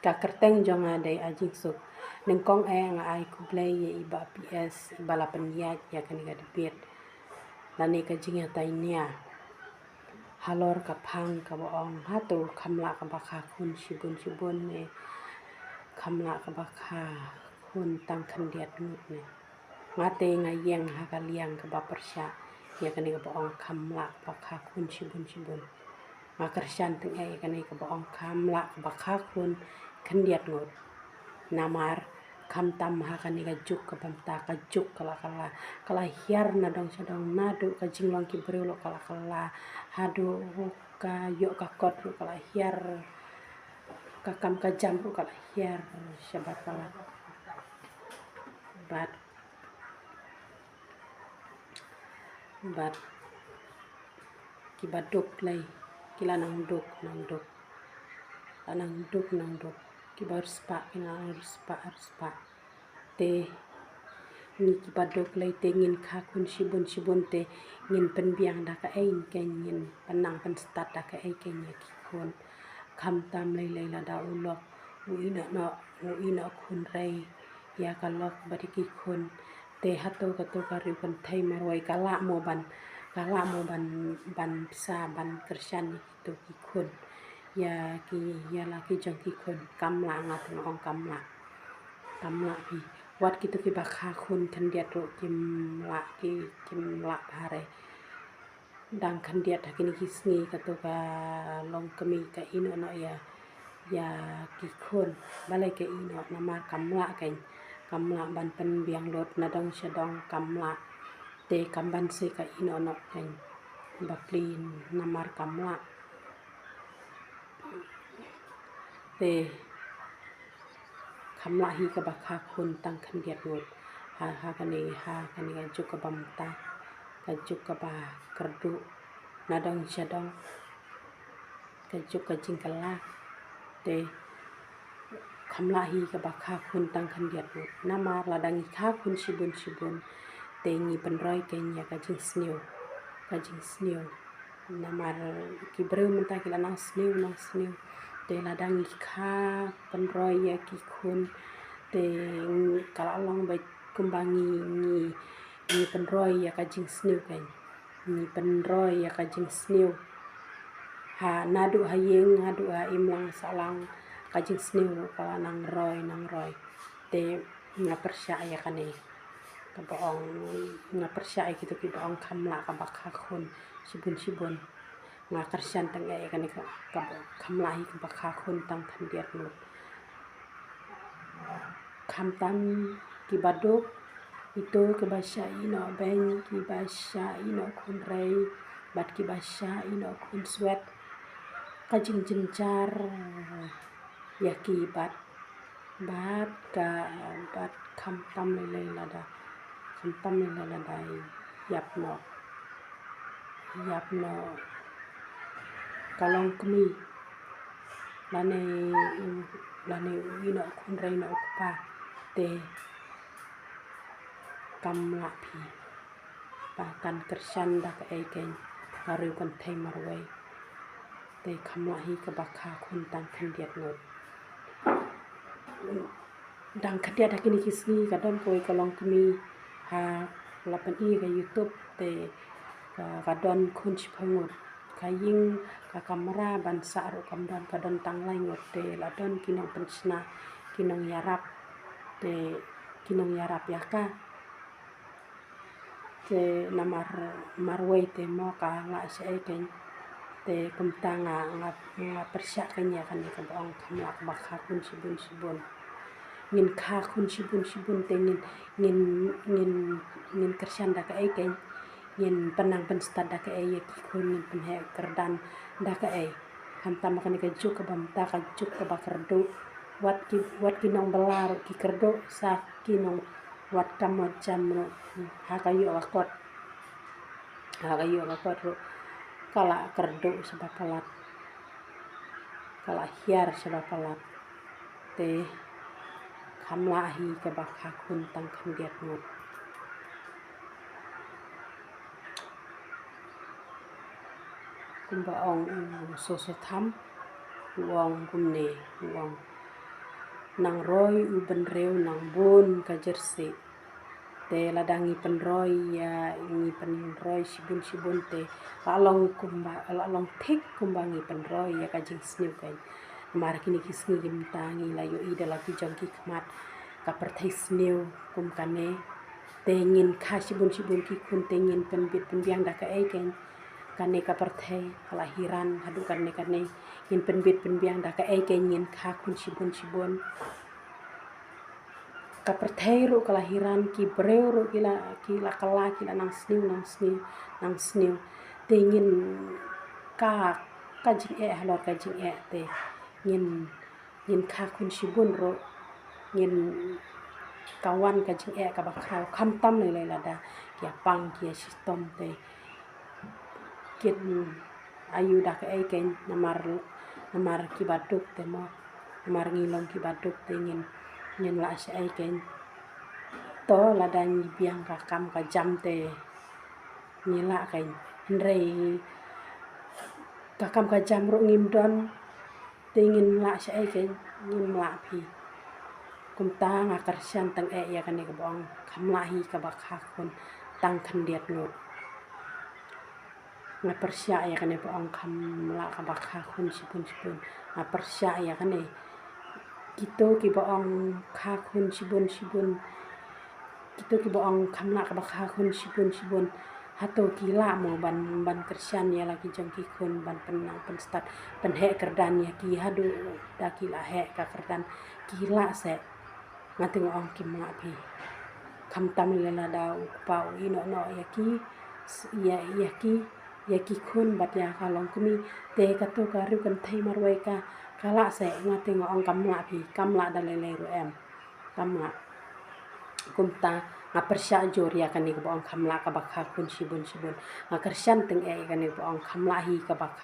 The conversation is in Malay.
ka kerteng jong adai ajing suk nengkong nga ai ku play ye iba PS iba la peniat ya kan ga debit lani ka jing ya tainia halor ka phang ka boong hatu khamla ka bakha khun shibun ne khamla ka bakha khun tang khandiat nut ne ngate ngayeng ha ka liang ka bapersya ya kan ga boong khamla bakha khun shibun makersyan teng ai kan ka boong khamla bakha khun khandiat ngut namar kam tam ha kan ga juk ka bamta ka juk kala hiar na dong sadong nadu ka jinglong ki brelo kala hadu ka yo ka kot kala hiar ka kam ka jam kala hiar syabat kala bat ki baduk lai kila nang duk ki bar spa te ni ki baduk lai te ngin kha kun shibun te ngin pen biang da ka ai ken ngin panang pen stat da ka ai ken ya ki khon kham tam lai la da ulok u ina khun rai ya ka lok bari ki khun te hato ka ri pen thai marwai kala mo ban sa ban kersyan itu ki khun ya la ki jong ki khun kam la ngat ngong kam la pi wat kitu ki bakha khun khandiat ro kim la hare dang khandiat hakini kisni katu ka long kemi ka ino no ya ki khun balai ke ino nama kamla ban pen biang lot na dong shadong kamla te kamban se ka ino no ken baklin namar kamla te kamla hi ka bakha khun tang khandiat ngut ha kani ga juk ka bamta ka juk ka ba kerdu na dong shadong ka juk ka jingkala te kamla hi ka bakha khun tang khandiat ngut namar ladang kha khun shibun te ngi penroi ken ya ka jing snew namar ki breu menta ki nang snew te ladang kha penroi ya ki khun te kala long bai kumbangi ngi penroi ya ka jing snew ken ngi penroi ya ka jing snew ha nadu hayeng hadu ha imlang salang ka jing snew kala nang roi te ngapersya ya kane ka boong ngapersya kitu ki boong khamla ka bakha khun shibun ngakersyan teng ai kane ka khamla hi ka bakha khun tang khandiat nut kham tam ki baduk itu ke basya ino ben ki basya ino khun rei bat ki basya ino khun swet ka jing jincar ya ki bat kham tam lai lada yap no kalong kemi lane ino khun rei no pa te kam la pi bahkan kersyan da ka ai ken karu kan thai marwai te khamla hi ka bakha khun tang khandiat ngut dang khandiat hakini kisni ka don koi kalong kemi ha lapan i ka YouTube te ka don khun chiphangut ka ying ka kamera ban sa ro kam don ka don tang lai ngot te la don kinong pensna kinong yarap yaka te namar marwai te mo ka nga sai ken te kumta nga persya ken ya kan ka boong khamla bakha khun shibun ngin kha khun shibun te ngin kersyan da ka ai ken ngin penang pen stad da ka ai ki khun ngin pen he kerdan da ka ai ham tam kan ka juk ka bamta ka juk ka bakerdu wat ki nong belar ki kerdu sa ki nong wat kam jam no ha kayo akot ro kala kerdu sebapalat kala hiar sebapalat te khamla hi ka bakha khun tang khandiat ngut kumba ong so tham wong kumne wong nang roy uben reu nang bon ka jersey te ladangi penroy ya ngi penroy sibun te lalong tek kumbangi penroy ya kajing sniu kan mar kini kisni gimtangi layo ida lagi jongki kemat kapertai sniu kum kane tengin ka sibun ki kun tengin penbit penbiang da ka eken kane kapertai kelahiran hadu kane ngin penbit penbiang da ka eken ngin ka kun sibun kapertai ru kelahiran ki breu ru kila kala kila nang sniu tengin ka kajing halor kajing te ngin ka kun sibun ro ngin kawan kajing ka bakrau kam tam le lada kia pang kia sistem te kin ayu da ka eken namar ki baduk te mo namar ngilong ki baduk te ngin la sya eken to ladan biang ka kam ka jam te ngila kain ndrei ka kam ka jam ro ngimdon te ngin la sya eken ngin la pi kum ta ngakarsian tang ya kane ka bong kam lahi ka bakhakun tang khandiat ngot ngapersya ya kane bong kam la ka bakhakun sibun ngapersya ya kane kito ki bong khakun sibun kito ki bong kam la ka bakhakun sibun hato kila mo ban kersian ya lagi jongki kun ban penang pen start pen he kerdan ya ki hadu da kila he ka kerdan kila se ngati ngong kim ma pi kam tam le na da pa ino no ya ki kun bat ya kalong kumi te ka to ka ru kan thai marwai ka kala se ngati ngong kam la pi kam la da le ru em kam la kum ta ngapersya jor ya kani bong kam la ka bakha kun sibun ngakersian teng kan bong kam la hi ka bakha